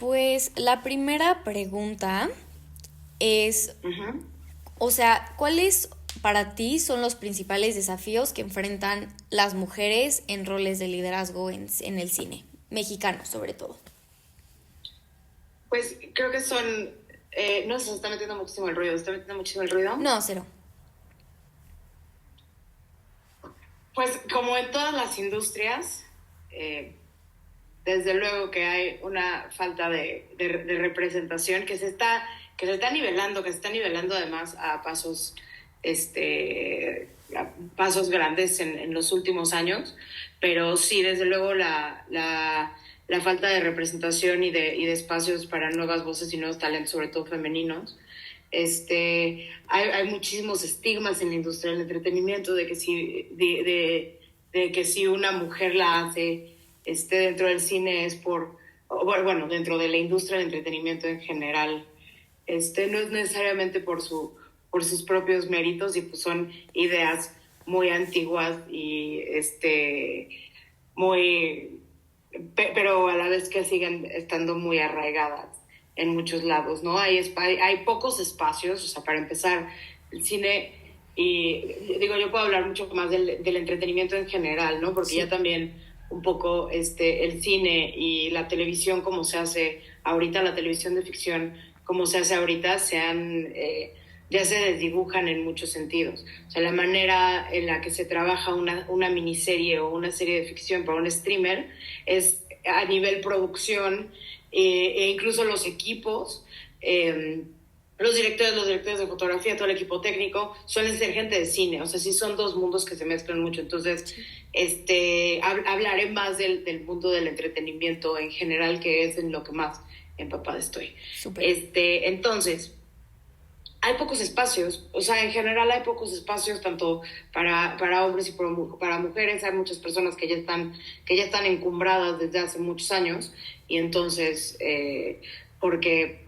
Pues la primera pregunta es, Ujú. o sea, ¿cuáles para ti son los principales desafíos que enfrentan las mujeres en roles de liderazgo en el cine mexicano, sobre todo? Pues creo que son, no sé, se está metiendo muchísimo el ruido, se está metiendo muchísimo el ruido. No, cero. Pues como en todas las industrias, eh, desde luego que hay una falta de representación que se está nivelando, que se está nivelando además a pasos, a pasos grandes en los últimos años, pero sí, desde luego la falta de representación y de espacios para nuevas voces y nuevos talentos, sobre todo femeninos. Hay muchísimos estigmas en la industria del entretenimiento de que si una mujer la hace dentro del cine es bueno, dentro de la industria del entretenimiento en general, no es necesariamente por sus propios méritos y pues son ideas muy antiguas y muy, pero a la vez que siguen estando muy arraigadas en muchos lados, ¿no? Hay pocos espacios, o sea, para empezar, el cine, y digo, yo puedo hablar mucho más del entretenimiento en general, ¿no? Porque ya Sí. también un poco el cine y la televisión como se hace ahorita, la televisión de ficción como se hace ahorita, ya se desdibujan en muchos sentidos. O sea, la manera en la que se trabaja una miniserie o una serie de ficción para un streamer es a nivel producción, e incluso los equipos, los directores de fotografía, todo el equipo técnico, suelen ser gente de cine. O sea, sí son dos mundos que se mezclan mucho. Entonces, hablaré más del mundo del entretenimiento en general, que es en lo que más empapada estoy. Súper. Entonces, hay pocos espacios, o sea, en general hay pocos espacios tanto para hombres y para mujeres. Hay muchas personas que ya están encumbradas desde hace muchos años y entonces, porque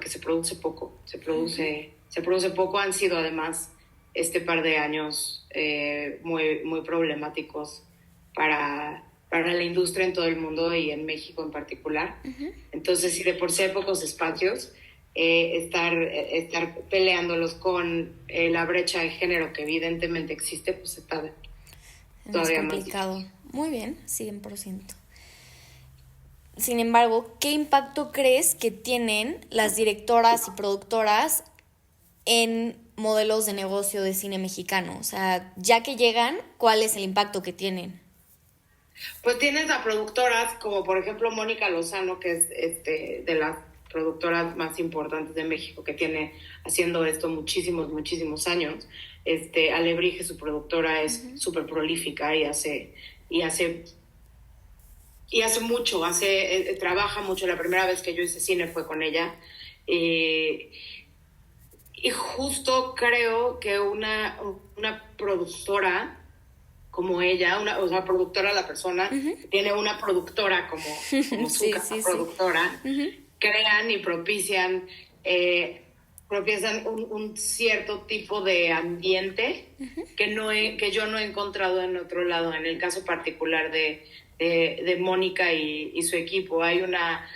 se produce poco, se produce poco. Han sido además este par de años muy, muy problemáticos para la industria en todo el mundo y en México en particular. Entonces, si de por sí hay pocos espacios, estar peleándolos con la brecha de género que evidentemente existe, pues está Es más todavía más complicado. difícil. Muy bien, 100%. Sin embargo, ¿qué impacto crees que tienen las directoras y productoras en modelos de negocio de cine mexicano? O sea, ya que llegan, ¿cuál es el impacto que tienen? Pues tienes a productoras como por ejemplo Mónica Lozano, que es de las productoras más importantes de México, que tiene haciendo esto muchísimos, muchísimos años. Alebrije, su productora, es súper prolífica y hace mucho, trabaja mucho. La primera vez que yo hice cine fue con ella. Eh, y justo creo que una productora como ella, o sea, productora la persona, tiene una productora como su Sí, casa sí, sí. productora, crean y propician un cierto tipo de ambiente que yo no he encontrado en otro lado. En el caso particular de Mónica y su equipo, hay una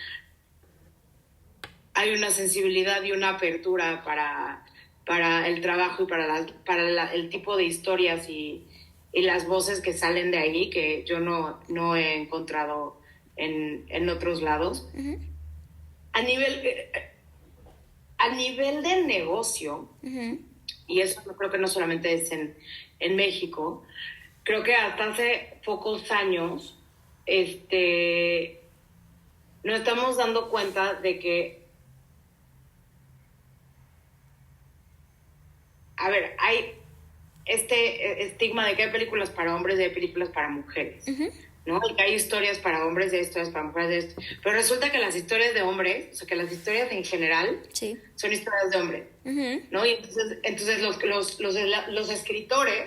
sensibilidad y una apertura para el trabajo y el tipo de historias y las voces que salen de ahí, que yo no he encontrado en otros lados. A nivel, a nivel de negocio, y eso yo creo que no solamente es en México, creo que hasta hace pocos años nos estamos dando cuenta de que, a ver, hay estigma de que hay películas para hombres y hay películas para mujeres, ¿no? Y que hay historias para hombres y hay historias para mujeres de esto. Pero resulta que las historias de hombres, o sea, que las historias en general Sí. son historias de hombres, ¿no? Y entonces los escritores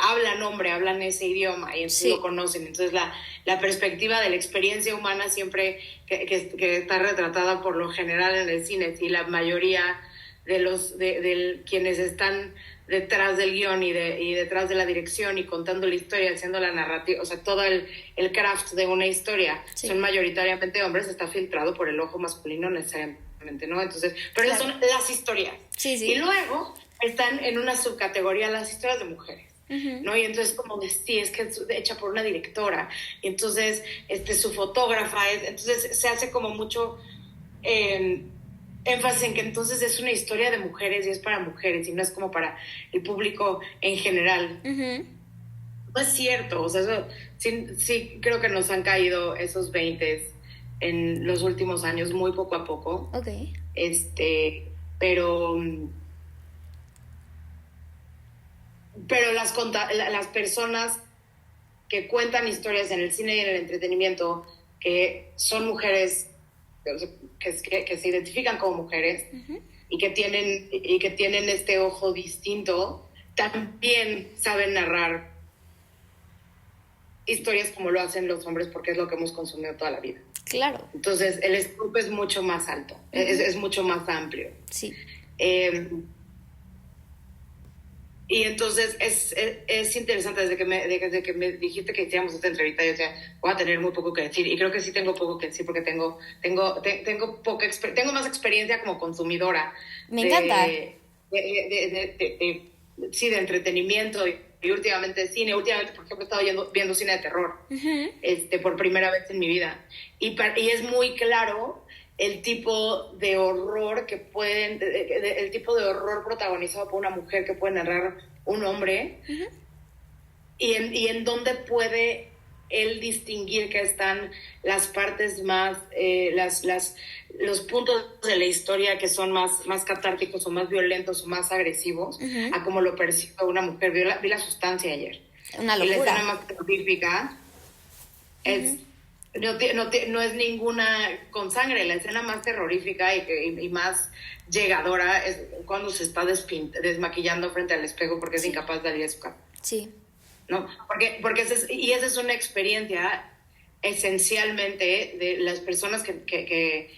hablan hombre, hablan ese idioma y entonces lo Sí. conocen. Entonces la perspectiva de la experiencia humana siempre que está retratada por lo general en el cine, y la mayoría de quienes están detrás del guión y detrás de la dirección y contando la historia, haciendo la narrativa, o sea, todo el craft de una historia, son mayoritariamente hombres, está filtrado por el ojo masculino necesariamente, ¿no? Entonces, pero esas son las historias. Y luego están en una subcategoría las historias de mujeres. ¿No? Y entonces como de, sí, es que es hecha por una directora, y entonces su fotógrafa, entonces se hace como mucho énfasis en que entonces es una historia de mujeres y es para mujeres y no es como para el público en general. No es cierto, o sea, eso, sí creo que nos han caído esos 20 en los últimos años, muy poco a poco. Pero las personas que cuentan historias en el cine y en el entretenimiento, que son mujeres, que se identifican como mujeres, y que tienen este ojo distinto, también saben narrar historias como lo hacen los hombres, porque es lo que hemos consumido toda la vida. Claro. Entonces el scope es mucho más alto, es mucho más amplio. Sí. Y entonces es interesante, desde que me dijiste que hiciéramos esta entrevista, yo decía, voy a tener muy poco que decir, y creo que sí tengo poco que decir, porque tengo más experiencia como consumidora. Me encanta. Sí, de entretenimiento y últimamente de cine. Últimamente, por ejemplo, he estado viendo cine de terror por primera vez en mi vida. Y es muy claro el tipo de horror el tipo de horror protagonizado por una mujer que puede narrar un hombre, y en dónde puede él distinguir que están las partes más, los puntos de la historia que son más catárticos o más violentos o más agresivos, a como lo percibe una mujer. Vi la Sustancia ayer. Una locura. Y la escena más terrorífica no es ninguna con sangre. La escena más terrorífica y más llegadora es cuando se está desmaquillando frente al espejo porque es incapaz de salir de su casa. Sí. ¿No? Porque esa es una experiencia esencialmente de las personas de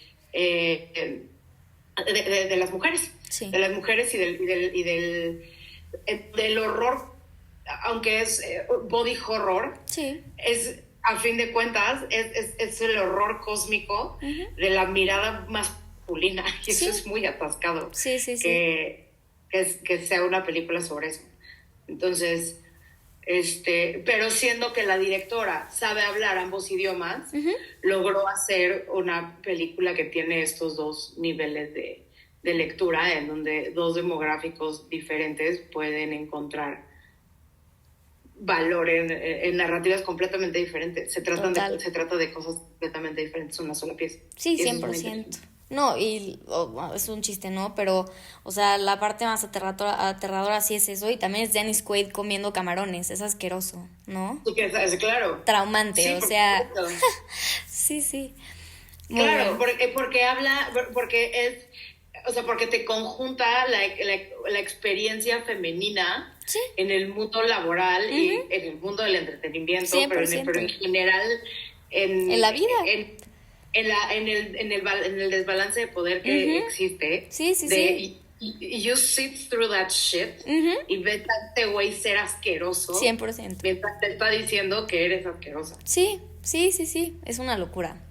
las mujeres. Sí. De las mujeres y del horror, aunque es body horror. Sí. Es, a fin de cuentas, es el horror cósmico de la mirada masculina, y eso es muy atascado. Sí. Que sea una película sobre eso. Entonces, pero siendo que la directora sabe hablar ambos idiomas, logró hacer una película que tiene estos dos niveles de lectura, en donde dos demográficos diferentes pueden encontrar valor en narrativas completamente diferentes. Se trata de cosas completamente diferentes, una sola pieza. Sí, 100%. No, y es un chiste, ¿no? Pero, o sea, la parte más aterradora sí es eso, y también es Dennis Quaid comiendo camarones, es asqueroso, ¿no? Sí, que es claro. Traumante, sí, o sea... sí. Muy claro, porque es... O sea, porque te conjunta la experiencia femenina en el mundo laboral y en el mundo del entretenimiento, pero en general en la vida. En el desbalance de poder que existe. Sí. Y you sit through that shit y ves a este güey ser asqueroso 100%. Mientras te está diciendo que eres asquerosa. Sí, es una locura.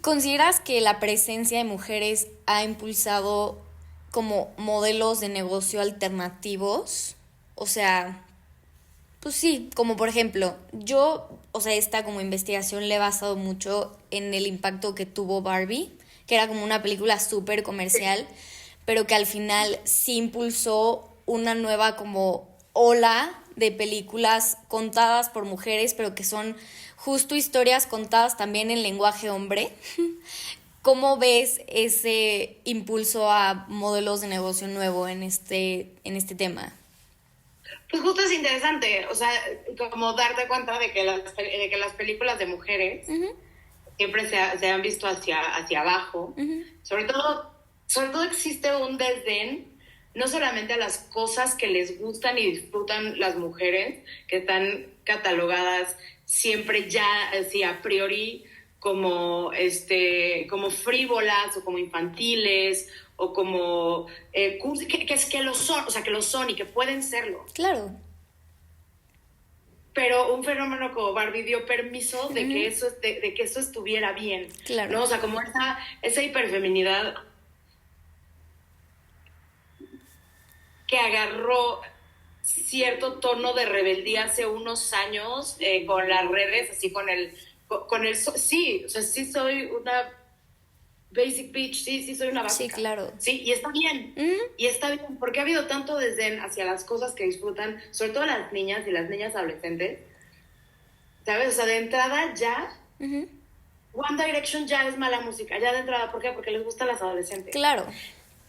¿Consideras que la presencia de mujeres ha impulsado como modelos de negocio alternativos? O sea, pues sí, como por ejemplo, yo, o sea, esta como investigación le he basado mucho en el impacto que tuvo Barbie, que era como una película súper comercial, pero que al final sí impulsó una nueva como ola de películas contadas por mujeres, pero que son justo historias contadas también en lenguaje hombre. ¿Cómo ves ese impulso a modelos de negocio nuevo en este tema? Pues justo es interesante, o sea, como darte cuenta de que las películas de mujeres siempre se han visto hacia abajo. Sobre todo existe un desdén, no solamente a las cosas que les gustan y disfrutan las mujeres, que están catalogadas siempre ya así a priori como frívolas o como infantiles o como que lo son, o sea, que lo son y que pueden serlo. Claro. Pero un fenómeno como Barbie dio permiso de que eso estuviera bien. Claro. ¿No? O sea, como esa hiperfeminidad que agarró cierto tono de rebeldía hace unos años con las redes, así sí, o sea, sí soy una basic bitch, sí soy una básica. Sí, claro. Sí, y está bien, y está bien, porque ha habido tanto desdén hacia las cosas que disfrutan, sobre todo las niñas y las niñas adolescentes, ¿sabes? O sea, de entrada ya, One Direction ya es mala música, ya de entrada, ¿por qué? Porque les gustan las adolescentes. Claro.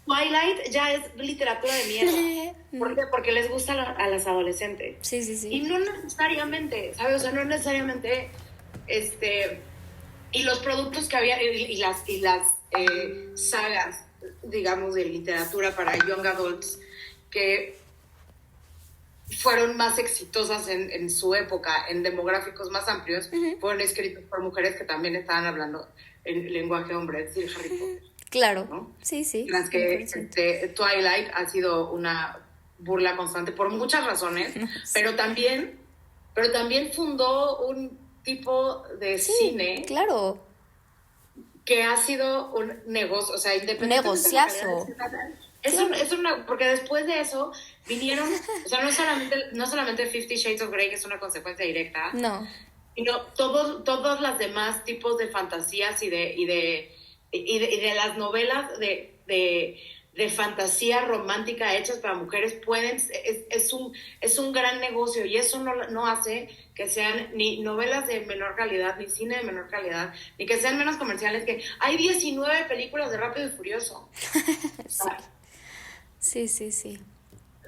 Twilight ya es literatura de mierda. ¿Por qué? Porque les gusta a las adolescentes. Sí, sí, sí. Y no necesariamente, ¿sabes? O sea, no necesariamente, y los productos que había, y las sagas, digamos, de literatura para young adults, que fueron más exitosas en su época, en demográficos más amplios, fueron escritos por mujeres que también estaban hablando el lenguaje hombre, es decir, Harry Potter. Claro, ¿no? Sí. Las que Twilight ha sido una burla constante por muchas razones, pero también fundó un tipo de cine. Claro. Que ha sido un negocio, o sea, independiente. Negociazo. Porque después de eso vinieron, o sea, no solamente 50 Shades of Grey, que es una consecuencia directa, no, sino todos los demás tipos de fantasías y de las novelas de fantasía romántica hechas para mujeres es un gran negocio, y eso no hace que sean ni novelas de menor calidad, ni cine de menor calidad, ni que sean menos comerciales. Que hay 19 películas de Rápido y Furioso. Sí.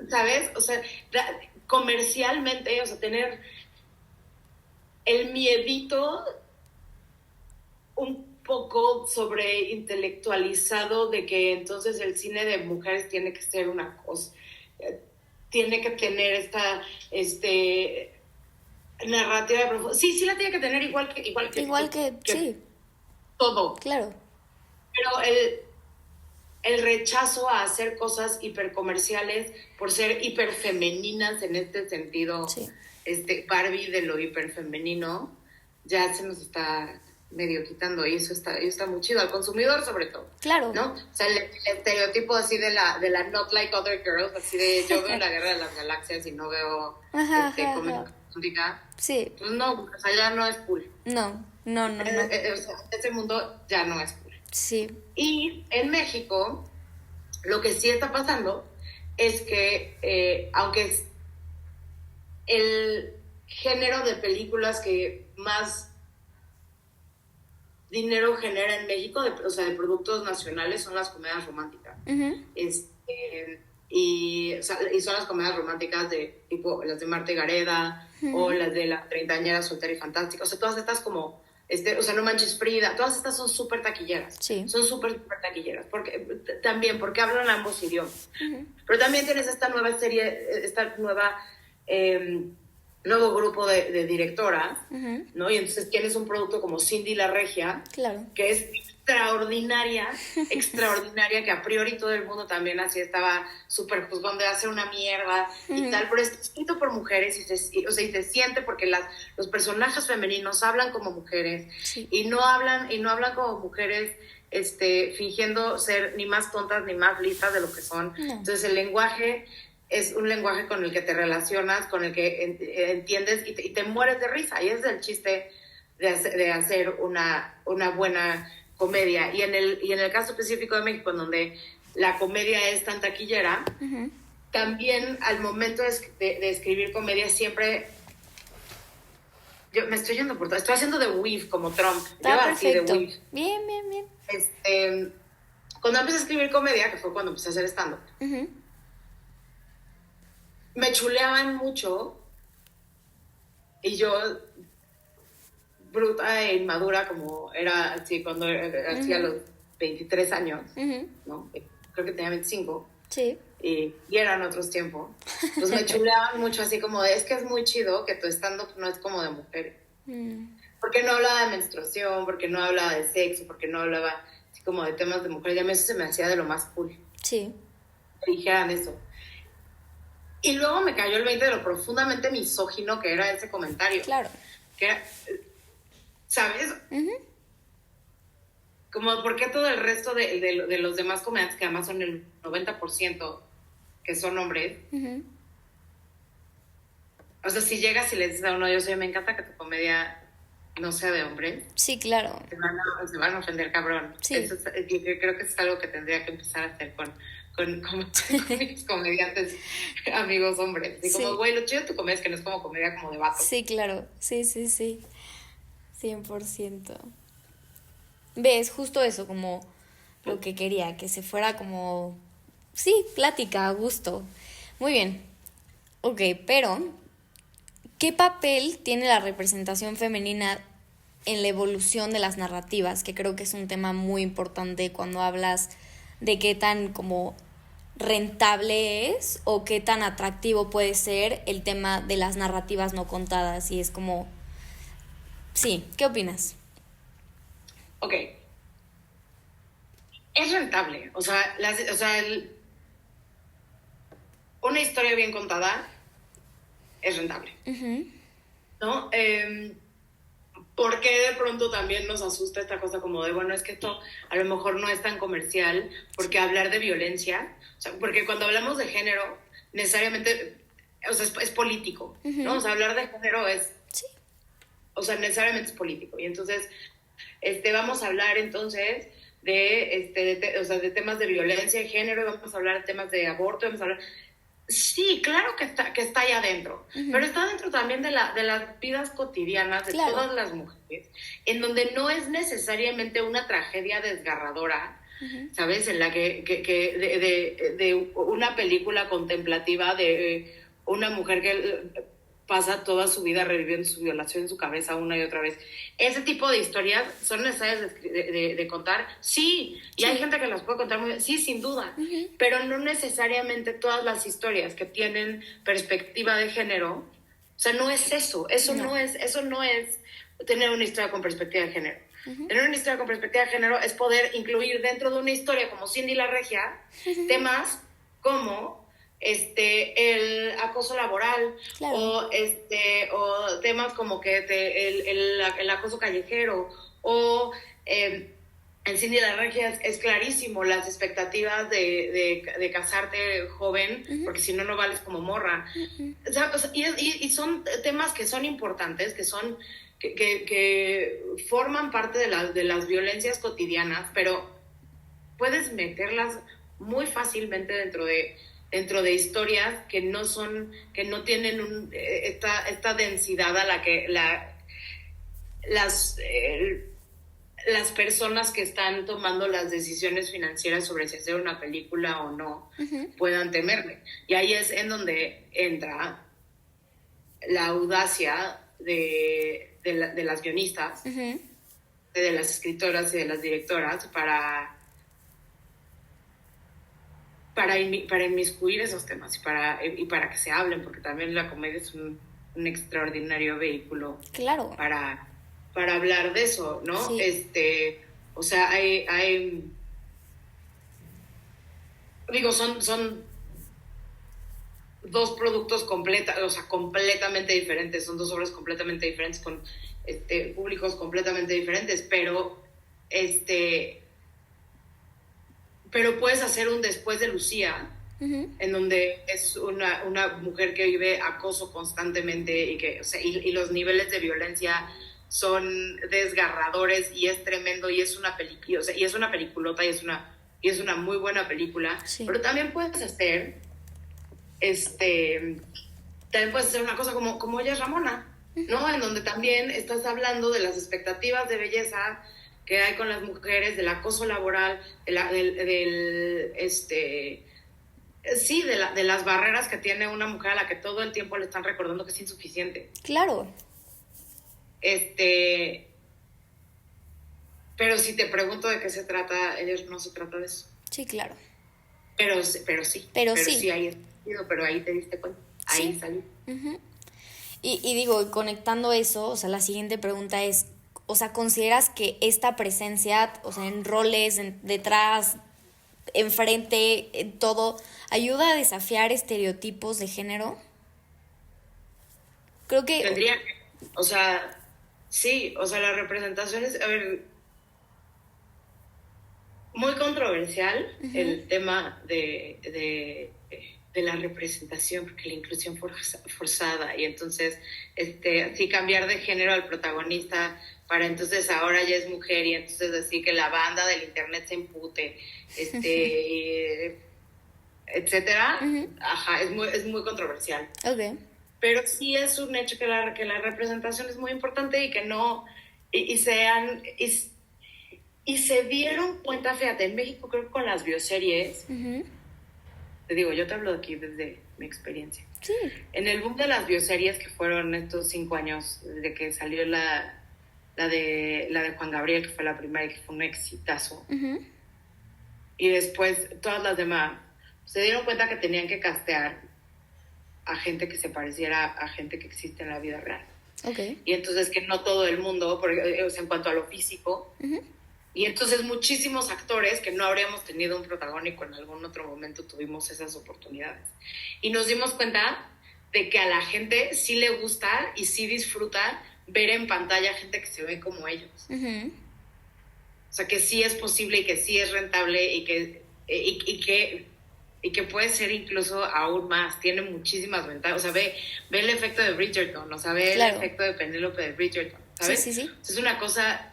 ¿Sabes? O sea, comercialmente, o sea, tener el miedito un poco sobreintelectualidad de que entonces el cine de mujeres tiene que ser una cosa, tiene que tener esta narrativa de profundidad. Sí la tiene que tener igual que sí, todo. Claro. Pero el rechazo a hacer cosas hipercomerciales por ser hiperfemeninas en este sentido, Barbie de lo hiperfemenino, ya se nos está medio quitando, y eso está muy chido al consumidor, sobre todo. Claro. ¿No? O sea, el estereotipo así de la not like other girls, así de yo veo la Guerra de las Galaxias y no veo comedia romántica. Sí. Pues no, o sea, ya no es cool. No. O sea, ese mundo ya no es cool. Sí. Y en México, lo que sí está pasando es que, aunque es el género de películas que más dinero genera en México, o sea, de productos nacionales, son las comedias románticas. Y son las comedias románticas de tipo las de Marta y Gareda, o las de La Treintañera Soltera y Fantástica. O sea, todas estas como, o sea, No Manches Frida, todas estas son súper taquilleras. Sí. Son súper taquilleras. Porque hablan ambos idiomas. Pero también tienes esta nueva serie, nuevo grupo de directoras, ¿no? Y entonces tienes un producto como Cindy la Regia, claro, que es extraordinaria, que a priori todo el mundo también así estaba súper juzgando de hacer una mierda y tal, pero está escrito por mujeres y se siente, porque los personajes femeninos hablan como mujeres, y no hablan como mujeres fingiendo ser ni más tontas ni más listas de lo que son. No. Entonces el lenguaje es un lenguaje con el que te relacionas, con el que entiendes y te mueres de risa, y ese es el chiste de hacer una buena comedia. Y en el caso específico de México, en donde la comedia es tan taquillera, también al momento de escribir comedia siempre... Yo me estoy yendo por todo. Estoy haciendo de weave como Trump. Está perfecto. Bien. Cuando empecé a escribir comedia, que fue cuando empecé a hacer stand-up, me chuleaban mucho, y yo, bruta e inmadura como era así cuando hacía los 23 años, ¿no? Creo que tenía 25. Sí. Y eran otros tiempos. Pues me chuleaban mucho así como de, es que es muy chido que tu stand-up no es como de mujeres. porque no hablaba de menstruación, porque no hablaba de sexo, porque no hablaba así como de temas de mujer. Y a mí eso se me hacía de lo más cool. Sí. Que dijeran eso. Y luego me cayó el 20 de lo profundamente misógino que era ese comentario. Claro. Que era, ¿sabes? Uh-huh. Como, ¿por qué todo el resto de los demás comediantes, que además son el 90% que son hombres? Uh-huh. O sea, si llegas y le dices a uno, yo sé, me encanta que tu comedia no sea de hombres. Sí, claro. Se van a ofender, cabrón. Sí. Eso yo creo que es algo que tendría que empezar a hacer con mis comediantes amigos hombres. Y como, güey, lo chido de tu comedia es que no es como comedia como de vato. Sí, claro. Sí. 100%. ¿Ves? Justo eso, como lo que quería, que se fuera como... Sí, plática, a gusto. Muy bien. Ok, pero... ¿qué papel tiene la representación femenina en la evolución de las narrativas? Que creo que es un tema muy importante cuando hablas de qué tan como rentable es o qué tan atractivo puede ser el tema de las narrativas no contadas. Y es como... Sí, ¿qué opinas? Ok. Es rentable. O sea, una historia bien contada es rentable. Uh-huh. ¿No? ¿Por qué de pronto también nos asusta esta cosa como de, bueno, es que esto a lo mejor no es tan comercial? Porque hablar de violencia, o sea, porque cuando hablamos de género, necesariamente, o sea, es político, uh-huh. ¿no? O sea, hablar de género es... Sí. O sea, necesariamente es político. Y entonces, vamos a hablar entonces de temas de violencia de género, vamos a hablar de temas de aborto, vamos a hablar... Sí, claro que está ahí adentro, uh-huh. Pero está dentro también de las vidas cotidianas de todas las mujeres, en donde no es necesariamente una tragedia desgarradora, uh-huh. ¿Sabes? En la que de una película contemplativa de una mujer que pasa toda su vida reviviendo su violación en su cabeza una y otra vez. Ese tipo de historias son necesarias de contar, sí, y hay gente que las puede contar muy bien, sí, sin duda, uh-huh. Pero no necesariamente todas las historias que tienen perspectiva de género, o sea, no es eso no es tener una historia con perspectiva de género. Uh-huh. Tener una historia con perspectiva de género es poder incluir dentro de una historia como Cindy la Regia, uh-huh. Temas como el acoso laboral, claro. O temas como que el acoso callejero, o en Cindy la Regia es clarísimo las expectativas de casarte joven, uh-huh. Porque si no, no vales como morra. Uh-huh. O sea, y son temas que son importantes, que son que forman parte de las violencias cotidianas, pero puedes meterlas muy fácilmente dentro de historias que no tienen esta densidad a la que las personas que están tomando las decisiones financieras sobre si hacer una película o no, uh-huh. Puedan temerle. Y ahí es en donde entra la audacia de las guionistas, uh-huh. De las escritoras y de las directoras para inmiscuir esos temas y para que se hablen, porque también la comedia es un extraordinario vehículo, claro. para hablar de eso, ¿no? Sí. O sea, hay digo, son dos productos completamente diferentes, son dos obras completamente diferentes, con públicos completamente diferentes, pero puedes hacer un después de Lucía, uh-huh. En donde es una mujer que vive acoso constantemente y los niveles de violencia son desgarradores y es tremendo y es una peliculota y es una muy buena película, sí. Pero también puedes hacer una cosa como ella es Ramona, uh-huh. ¿No? En donde también estás hablando de las expectativas de belleza que hay con las mujeres, del acoso laboral, de las barreras que tiene una mujer a la que todo el tiempo le están recordando que es insuficiente. Claro. Pero si te pregunto de qué se trata, no se trata de eso. Sí, claro. Pero sí. Pero sí ahí pero ahí te diste cuenta. Ahí sí. Salió. Uh-huh. Y digo, conectando eso, o sea, la siguiente pregunta es, o sea, consideras que esta presencia, o sea, en roles, detrás, enfrente, en todo, ayuda a desafiar estereotipos de género? Creo que... Tendría que, o sea, sí, o sea, la representación es, a ver, muy controversial el tema de la representación, porque la inclusión forzada, y entonces, así cambiar de género al protagonista, para entonces ahora ya es mujer, y entonces así que la banda del internet se impute, etcétera, ajá, es muy controversial. Ok. Pero sí es un hecho que la representación es muy importante y que no, y se dieron cuenta, fíjate, en México creo que con las bioseries, te digo, yo te hablo aquí desde mi experiencia. Sí. En el boom de las bioseries, que fueron estos 5 años, desde que salió la de Juan Gabriel, que fue la primera y que fue un exitazo, y después todas las demás, se dieron cuenta que tenían que castear a gente que se pareciera a gente que existe en la vida real. Okay. Y entonces que no todo el mundo, porque, o sea, en cuanto a lo físico, y entonces muchísimos actores que no habríamos tenido un protagónico en algún otro momento tuvimos esas oportunidades. Y nos dimos cuenta de que a la gente sí le gusta y sí disfruta ver en pantalla gente que se ve como ellos. O sea, que sí es posible y que sí es rentable y que puede ser incluso aún más, tiene muchísimas ventajas. O sea, ve el efecto de Bridgerton, o sea, ve el efecto de Penélope de Bridgerton, ¿sabes? Sí. Es una cosa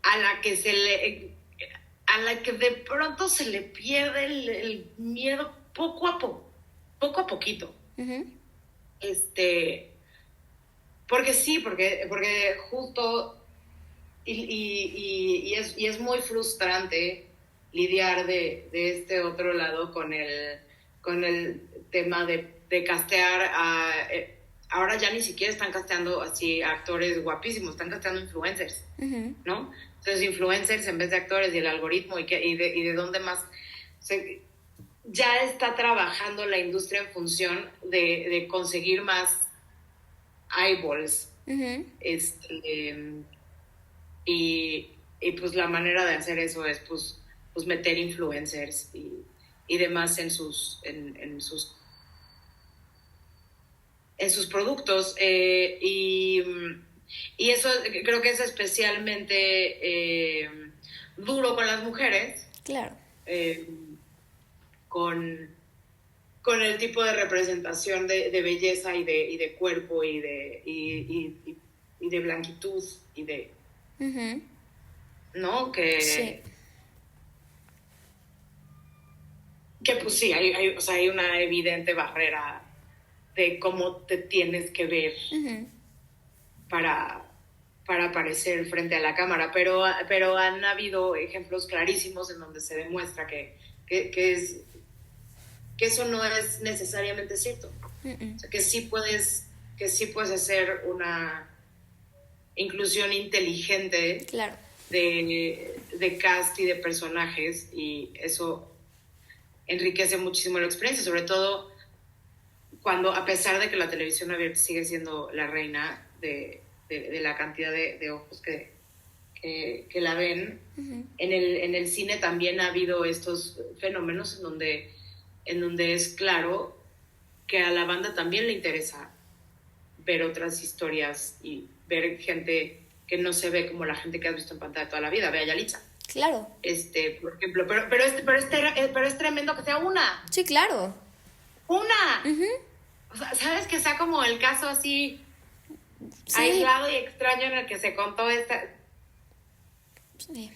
a la que de pronto se le pierde el miedo poco a poquito. Porque sí, porque justo y es muy frustrante lidiar de este otro lado con el tema de castear ahora ya ni siquiera están casteando así actores guapísimos, están casteando influencers, ¿no? Entonces influencers en vez de actores, y el algoritmo y de dónde más, o sea, ya está trabajando la industria en función de conseguir más eyeballs, y pues la manera de hacer eso es pues meter influencers y demás en sus productos, y eso creo que es especialmente duro con las mujeres. Claro. Con el tipo de representación de belleza y de cuerpo y de blanquitud y de ¿no? Que pues sí, hay una evidente barrera de cómo te tienes que ver para aparecer frente a la cámara, pero han habido ejemplos clarísimos en donde se demuestra que eso no es necesariamente cierto. O sea, que sí puedes hacer una inclusión inteligente, claro, de cast y de personajes, y eso enriquece muchísimo la experiencia, sobre todo cuando, a pesar de que la televisión abierta sigue siendo la reina de la cantidad de ojos que la ven, en el cine también ha habido estos fenómenos en donde es claro que a la banda también le interesa ver otras historias y ver gente que no se ve como la gente que has visto en pantalla toda la vida. Ve a Yalitza. Claro. Por ejemplo, pero es tremendo que sea una. Sí, claro. ¡Una! O sea, ¿sabes? Que sea como el caso así aislado y extraño en el que se contó esta... Sí,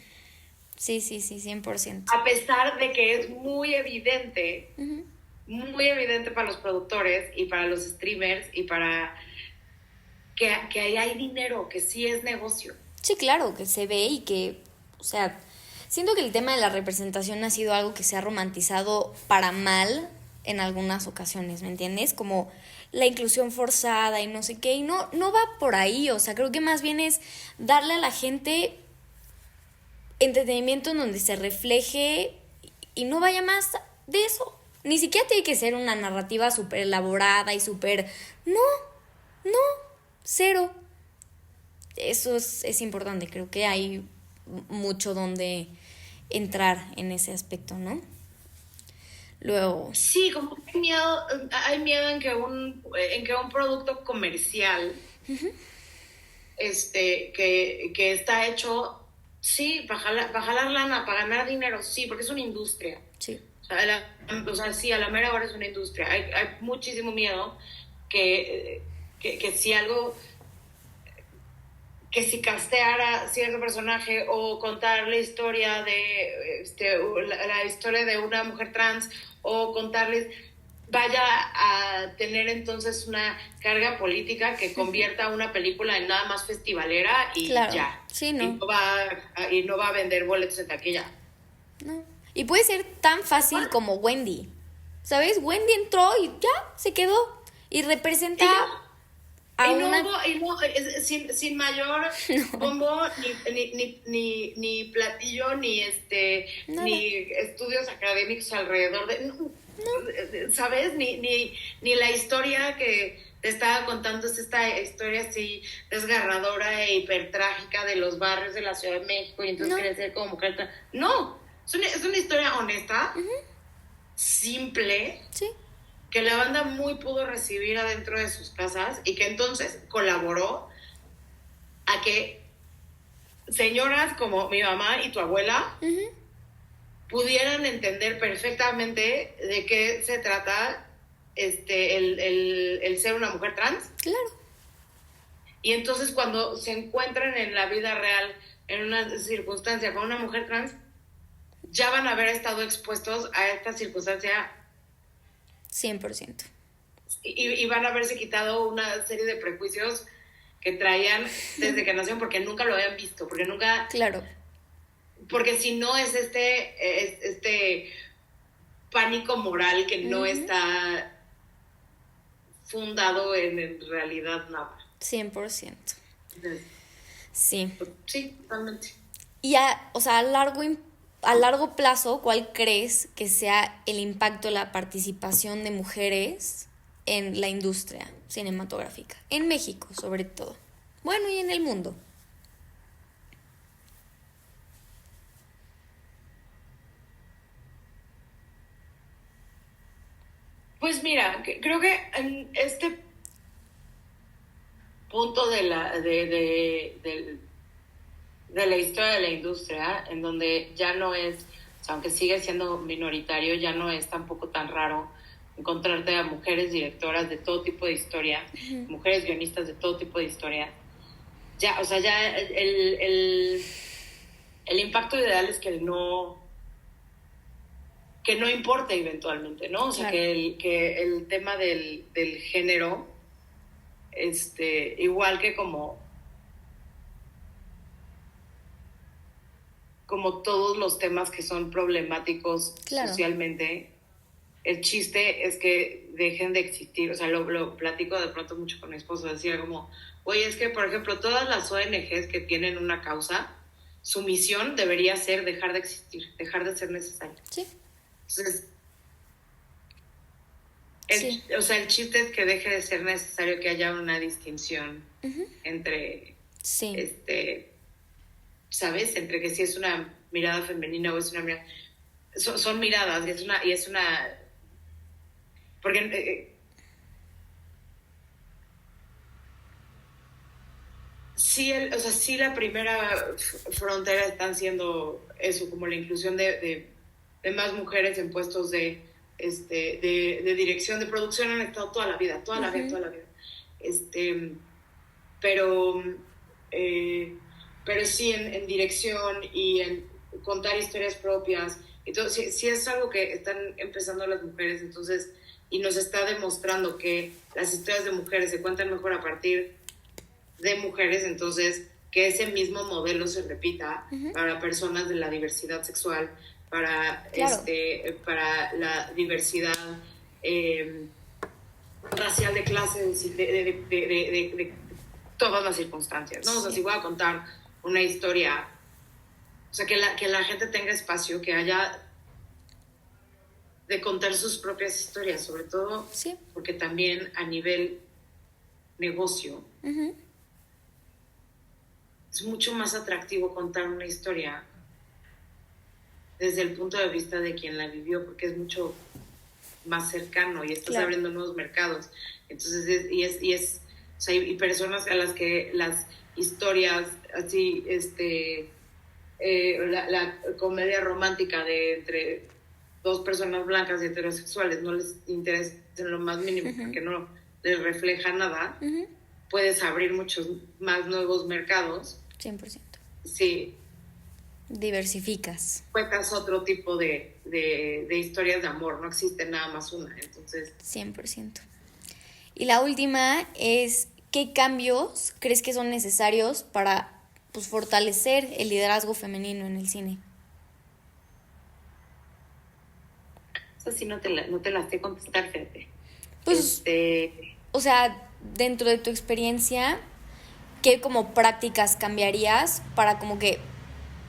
100%. A pesar de que es muy evidente para los productores y para los streamers y para que ahí hay dinero, que sí es negocio. Sí, claro, que se ve y que, o sea, siento que el tema de la representación ha sido algo que se ha romantizado para mal en algunas ocasiones, ¿me entiendes? Como la inclusión forzada y no sé qué, y no va por ahí, o sea, creo que más bien es darle a la gente entretenimiento en donde se refleje y no vaya más de eso. Ni siquiera tiene que ser una narrativa súper elaborada y súper... No. cero. Eso es importante, creo que hay mucho donde entrar en ese aspecto, ¿no? Luego, Sí, como que hay miedo en que un producto comercial, que está hecho, sí, para jalar lana, para ganar dinero, sí, porque es una industria. sí, O sea, sí, a la mera hora es una industria. Hay muchísimo miedo que si algo, que si casteara cierto personaje o contar la historia la historia de una mujer trans o contarles, vaya a tener entonces una carga política que convierta una película en nada más festivalera y claro, ya. sí, Y ¿no? no va a vender boletos en taquilla. No. Y puede ser tan fácil como Wendy. ¿Sabes? Wendy entró y ya se quedó. Y representa Y ya. a Y no una... hubo, sin mayor bombo, ni platillo, Nada. ni estudios académicos alrededor ¿sabes? Ni la historia que te estaba contando, es esta historia así desgarradora e hipertrágica de los barrios de la Ciudad de México, y entonces No. quería ser como mujer. No, es una historia honesta, simple, Sí, que la banda muy pudo recibir adentro de sus casas y que entonces colaboró a que señoras como mi mamá y tu abuela pudieran entender perfectamente de qué se trata el ser una mujer trans. claro. Y entonces cuando se encuentran en la vida real en una circunstancia con una mujer trans, ya van a haber estado expuestos a esta circunstancia 100%. y van a haberse quitado una serie de prejuicios que traían desde que nacieron, porque nunca lo habían visto, Claro. porque si no es este pánico moral que no está fundado en realidad nada. 100%. Entonces, Sí. sí, totalmente. Y o sea, a largo plazo, ¿cuál crees que sea el impacto de la participación de mujeres en la industria cinematográfica? En México, sobre todo. Bueno, y en el mundo. Pues mira, creo que en este punto de la historia de la industria, en donde ya no es, o sea, aunque sigue siendo minoritario, ya no es tampoco tan raro encontrarte a mujeres directoras de todo tipo de historias, mujeres guionistas de todo tipo de historias. Ya, o sea, ya el impacto ideal es que no importe eventualmente, ¿no? O sea, Claro. que el tema del género, igual que como todos los temas que son problemáticos Claro. socialmente, el chiste es que dejen de existir. O sea, lo platico de pronto mucho con mi esposo, decía como, oye, es que, por ejemplo, todas las ONGs que tienen una causa, su misión debería ser dejar de existir, dejar de ser necesaria. Sí. Entonces, Sí. o sea, el chiste es que deje de ser necesario que haya una distinción entre, Sí. ¿sabes? Entre que si es una mirada femenina o es una mirada... Son miradas y es una... Porque sí, o sea, sí la primera frontera están siendo eso, como la inclusión de más mujeres en puestos de dirección, de producción, han estado toda la vida, toda la vida. Pero, pero sí en dirección y en contar historias propias. Entonces, sí es algo que están empezando las mujeres, entonces, y nos está demostrando que las historias de mujeres se cuentan mejor a partir de mujeres, entonces que ese mismo modelo se repita para personas de la diversidad sexual, para, Claro. para la diversidad racial, de clases, de todas las circunstancias, ¿no? O sea, Sí. si voy a contar una historia, o sea, que la gente tenga espacio, que haya de contar sus propias historias, sobre todo Sí. porque también a nivel negocio, es mucho más atractivo contar una historia desde el punto de vista de quien la vivió, porque es mucho más cercano y estás abriendo nuevos mercados. Entonces, o sea, y personas a las que las historias así, la comedia romántica de entre dos personas blancas y heterosexuales no les interesa en lo más mínimo porque no les refleja nada, puedes abrir muchos más nuevos mercados. 100%. Sí. Diversificas. Cuentas otro tipo de historias de amor, no existe nada más una, entonces... 100%. Y la última es, ¿qué cambios crees que son necesarios para pues, fortalecer el liderazgo femenino en el cine? Eso sí no te la sé contestar, fíjate. Pues, o sea, dentro de tu experiencia, ¿qué como prácticas cambiarías para como que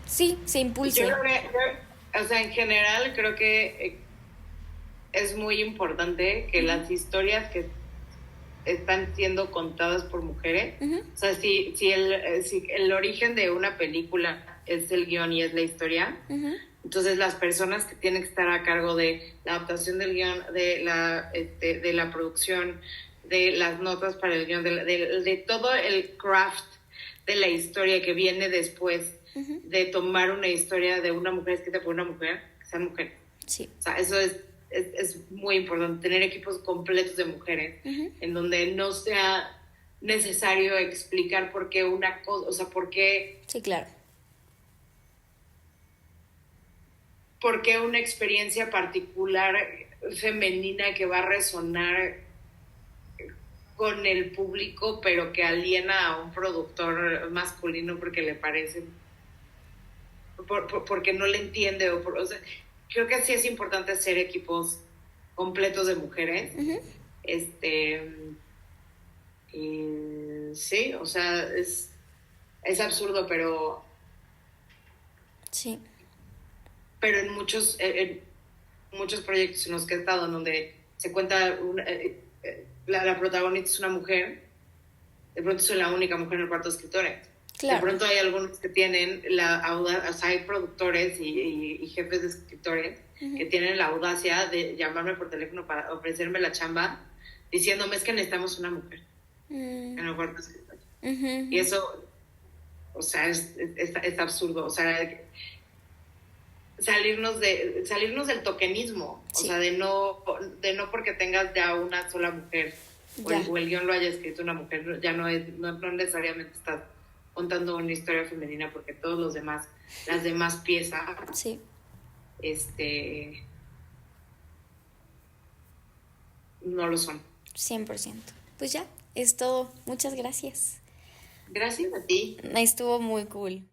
sí, se impulse? Yo creo que, o sea, en general creo que es muy importante que las historias que están siendo contadas por mujeres, o sea, si el origen de una película es el guión y es la historia, entonces las personas que tienen que estar a cargo de la adaptación del guión, de la producción, de las notas para el guión, de todo el craft de la historia que viene después de tomar una historia de una mujer escrita por una mujer, que sea mujer. Sí. O sea, eso es muy importante, tener equipos completos de mujeres, en donde no sea necesario explicar por qué una cosa, o sea, por qué... Sí, claro. ¿Por qué una experiencia particular femenina que va a resonar con el público, pero que aliena a un productor masculino porque le parece, porque no le entiende? O sea, creo que sí es importante hacer equipos completos de mujeres. Y sí, o sea, es absurdo, pero... Sí. Pero en muchos proyectos en los que he estado, en donde se cuenta la protagonista es una mujer, de pronto soy la única mujer en el cuarto de escritores. Claro. De pronto hay algunos que tienen o sea, hay productores y jefes de escritores que tienen la audacia de llamarme por teléfono para ofrecerme la chamba, diciéndome, es que necesitamos una mujer en el cuarto de escritores. Y eso, o sea, es absurdo. O sea, salirnos del tokenismo, sí. O sea, de no porque tengas ya una sola mujer o el guión lo haya escrito una mujer, ya no necesariamente estás contando una historia femenina, porque todos las demás piezas, sí. No lo son. 100%. Pues ya, es todo. Muchas gracias. Gracias a ti. Estuvo muy cool.